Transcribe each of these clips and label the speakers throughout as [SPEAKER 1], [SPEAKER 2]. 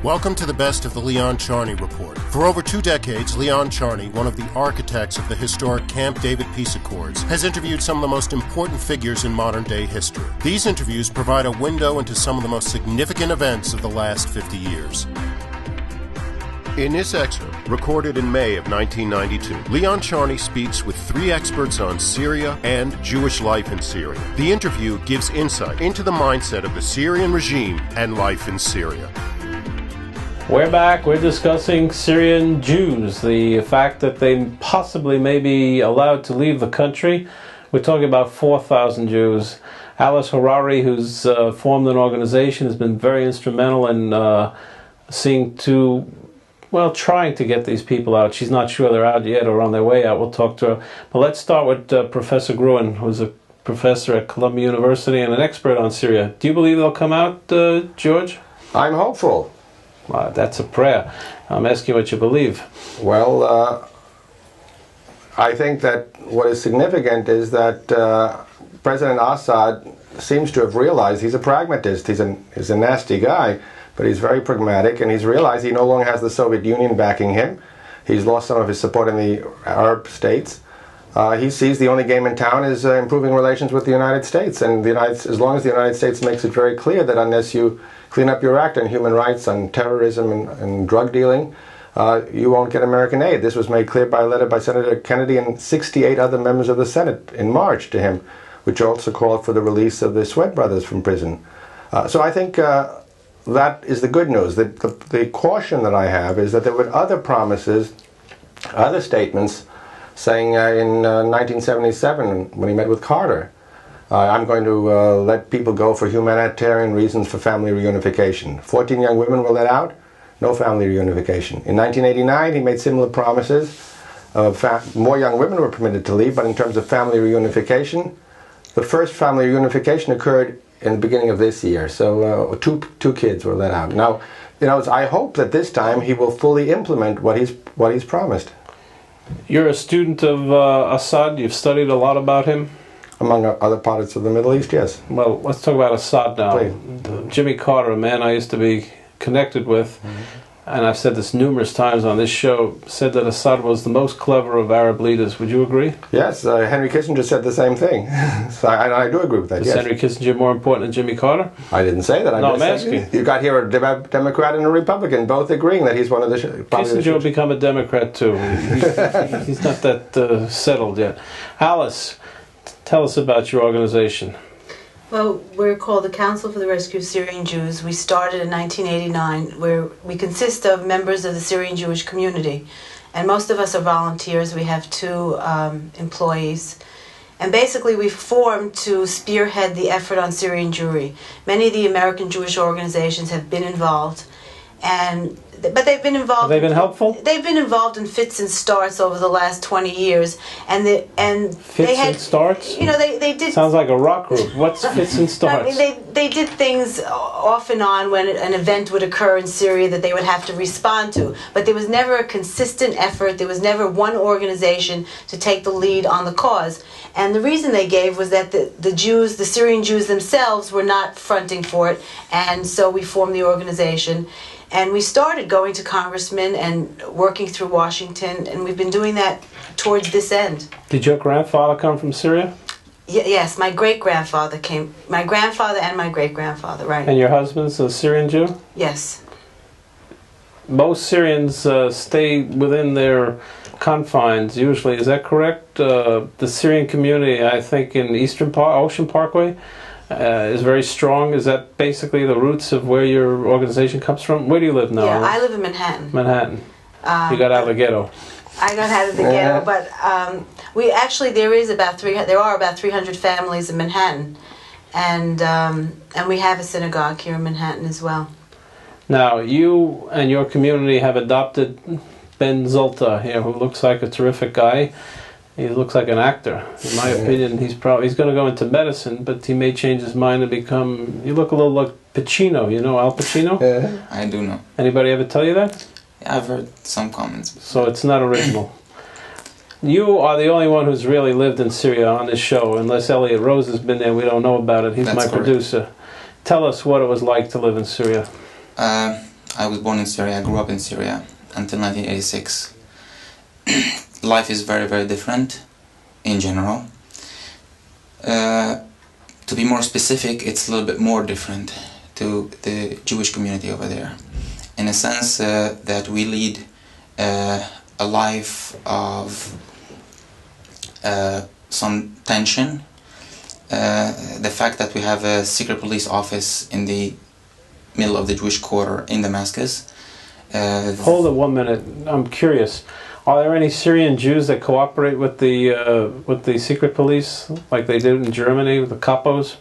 [SPEAKER 1] Welcome to the best of the Leon Charney Report. For over 2 decades, Leon Charney, one of the architects of the historic Camp David Peace Accords, has interviewed some of the most important figures in modern-day history. These interviews provide a window into some of the most significant events of the last 50 years. In this excerpt, recorded in May of 1992, Leon Charney speaks with 3 experts on Syria and Jewish life in Syria. The interview gives insight into the mindset of the Syrian regime and life in Syria.
[SPEAKER 2] We're back. We're discussing Syrian Jews, the fact that they possibly may be allowed to leave the country. We're talking about 4,000 Jews. Alice Harari, who's formed an organization, has been very instrumental in trying to get these people out. She's not sure they're out yet or on their way out. We'll talk to her. But let's start with Professor Rerun, who's a professor at Columbia University and an expert on Syria. Do you believe they'll come out, George?
[SPEAKER 3] I'm hopeful.
[SPEAKER 2] That's a prayer. I'm asking what you believe.
[SPEAKER 3] Well, I think that what is significant is that President Assad seems to have realized he's a pragmatist. He's a nasty guy, but he's very pragmatic, and he's realized he no longer has the Soviet Union backing him. He's lost some of his support in the Arab states. He sees the only game in town is improving relations with the United States, and as long as the United States makes it very clear that unless you clean up your act on human rights, on terrorism and drug dealing, you won't get American aid. This was made clear by a letter by Senator Kennedy and 68 other members of the Senate in March to him, which also called for the release of the Sweat brothers from prison. So I think that is the good news. The caution that I have is that there were other promises, other statements, saying in 1977 when he met with Carter, I'm going to let people go for humanitarian reasons for family reunification. 14 young women were let out, no family reunification. In 1989, he made similar promises. More young women were permitted to leave, but in terms of family reunification, the first family reunification occurred in the beginning of this year. So two kids were let out. Now, I hope that this time he will fully implement what he's promised.
[SPEAKER 2] You're a student of Assad. You've studied a lot about him.
[SPEAKER 3] Among other parts of the Middle East, yes.
[SPEAKER 2] Well, let's talk about Assad now.
[SPEAKER 3] Please.
[SPEAKER 2] Jimmy Carter, a man I used to be connected with, and I've said this numerous times on this show, said that Assad was the most clever of Arab leaders. Would you agree?
[SPEAKER 3] Yes, Henry Kissinger said the same thing. So I do agree with that,
[SPEAKER 2] Is
[SPEAKER 3] yes.
[SPEAKER 2] Henry Kissinger more important than Jimmy Carter?
[SPEAKER 3] I didn't say that.
[SPEAKER 2] I'm asking.
[SPEAKER 3] You got here a Democrat and a Republican, both agreeing that he's one of the...
[SPEAKER 2] Kissinger will become a Democrat too. He's not that settled yet. Alice, tell us about your organization.
[SPEAKER 4] Well, we're called the Council for the Rescue of Syrian Jews. We started in 1989, where we consist of members of the Syrian Jewish community. And most of us are volunteers. We have 2 employees. And basically we formed to spearhead the effort on Syrian Jewry. Many of the American Jewish organizations have been involved. But they've been involved.
[SPEAKER 2] Have they been helpful?
[SPEAKER 4] They've been involved in fits and starts over the last 20 years,
[SPEAKER 2] and starts.
[SPEAKER 4] They did.
[SPEAKER 2] Sounds like a rock group. What's fits and starts?
[SPEAKER 4] They did things off and on when an event would occur in Syria that they would have to respond to. But there was never a consistent effort. There was never one organization to take the lead on the cause. And the reason they gave was that the Syrian Jews themselves were not fronting for it, and so we formed the organization. And we started going to congressmen and working through Washington, and we've been doing that towards this end.
[SPEAKER 2] Did your grandfather come from Syria?
[SPEAKER 4] Yes, my great-grandfather came. My grandfather and my great-grandfather, right.
[SPEAKER 2] And your husband's a Syrian Jew?
[SPEAKER 4] Yes.
[SPEAKER 2] Most Syrians stay within their confines, usually. Is that correct? The Syrian community, I think, in Ocean Parkway, is very strong. Is that basically the roots of where your organization comes from? Where do you live now?
[SPEAKER 4] Yeah, I live in Manhattan.
[SPEAKER 2] Manhattan. You got out of the ghetto.
[SPEAKER 4] I got out of the ghetto, but there are about 300 families in Manhattan, and we have a synagogue here in Manhattan as well.
[SPEAKER 2] Now, you and your community have adopted Ben Zulta here, who looks like a terrific guy. He looks like an actor. In my opinion, he's going to go into medicine, but he may change his mind and become... You look a little like Pacino, Al Pacino?
[SPEAKER 5] Yeah, I do know.
[SPEAKER 2] Anybody ever tell you that?
[SPEAKER 5] Yeah, I've heard some comments.
[SPEAKER 2] So it's not original. You are the only one who's really lived in Syria on this show. Unless Elliot Rose has been there, we don't know about it. He's my producer. Tell us what it was like to live in Syria.
[SPEAKER 5] I was born in Syria. I grew up in Syria until 1986. Life is very, very different in general. To be more specific, it's a little bit more different to the Jewish community over there, in a sense that we lead a life of some tension. The fact that we have a secret police office in the middle of the Jewish quarter in Damascus.
[SPEAKER 2] Hold it 1 minute. I'm curious. Are there any Syrian Jews that cooperate with the secret police, like they did in Germany with the capos?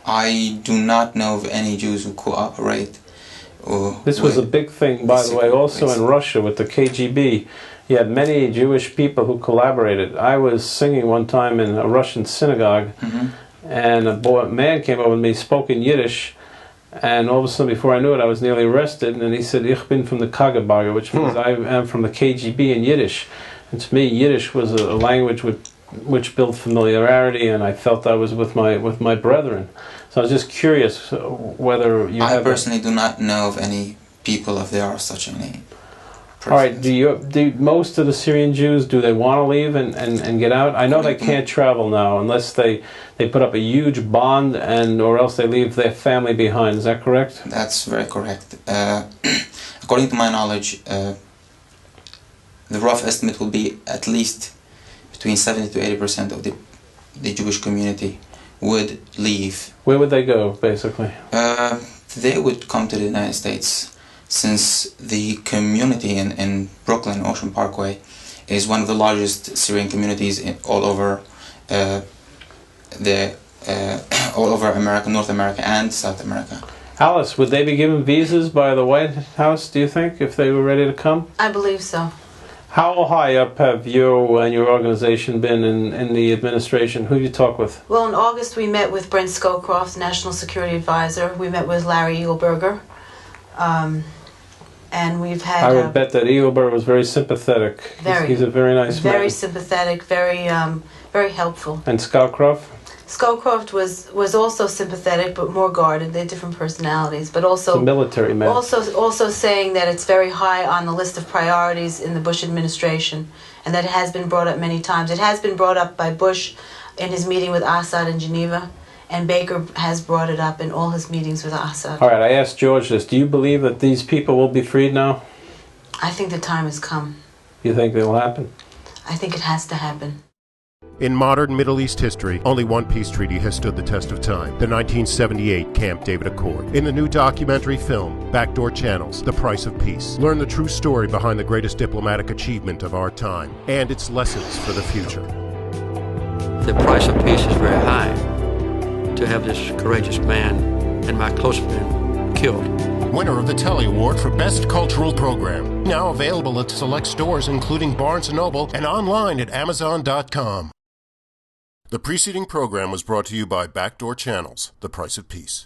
[SPEAKER 5] I do not know of any Jews who cooperate.
[SPEAKER 2] This was a big thing, by the way, also in Russia with the KGB. You had many Jewish people who collaborated. I was singing one time in a Russian synagogue, and a man came over to me, spoke in Yiddish, and all of a sudden, before I knew it, I was nearly arrested, and he said, "Ich bin from the KGB," which means I am from the KGB in Yiddish. And to me, Yiddish was a language which built familiarity, and I felt I was with my brethren. So I was just curious whether you have...
[SPEAKER 5] I personally do not know of any people, if there are such any.
[SPEAKER 2] All right, do most of the Syrian Jews, do they want to leave and get out? I know they can't travel now unless they put up a huge bond or else they leave their family behind. Is that correct?
[SPEAKER 5] That's very correct. According to my knowledge, the rough estimate will be at least between 70 to 80% of the Jewish community would leave.
[SPEAKER 2] Where would they go, basically?
[SPEAKER 5] They would come to the United States, since the community in Brooklyn, Ocean Parkway, is one of the largest Syrian communities all over all over America, North America, and South America.
[SPEAKER 2] Alice, would they be given visas by the White House, do you think, if they were ready to come?
[SPEAKER 4] I believe so.
[SPEAKER 2] How high up have you and your organization been in the administration? Who did you talk with?
[SPEAKER 4] Well, in August we met with Brent Scowcroft, National Security Advisor. We met with Larry Eagleberger. And we've had...
[SPEAKER 2] I would bet that Eagleberger was very sympathetic. He's a very nice man.
[SPEAKER 4] Very sympathetic, very helpful.
[SPEAKER 2] And Scowcroft?
[SPEAKER 4] Scowcroft was also sympathetic, but more guarded. They had different personalities, but also...
[SPEAKER 2] He's a military man.
[SPEAKER 4] Also saying that it's very high on the list of priorities in the Bush administration, and that it has been brought up many times. It has been brought up by Bush in his meeting with Assad in Geneva, and Baker has brought it up in all his meetings with Assad.
[SPEAKER 2] All right, I asked George this. Do you believe that these people will be freed now?
[SPEAKER 4] I think the time has come.
[SPEAKER 2] You think it will happen?
[SPEAKER 4] I think it has to happen.
[SPEAKER 1] In modern Middle East history, only one peace treaty has stood the test of time, the 1978 Camp David Accord. In the new documentary film, Backdoor Channels, The Price of Peace, learn the true story behind the greatest diplomatic achievement of our time and its lessons for the future.
[SPEAKER 6] The price of peace is very high. To have this courageous man and my close friend killed.
[SPEAKER 1] Winner of the Telly Award for Best Cultural Program. Now available at select stores including Barnes & Noble and online at Amazon.com. The preceding program was brought to you by Backdoor Channels, The Price of Peace.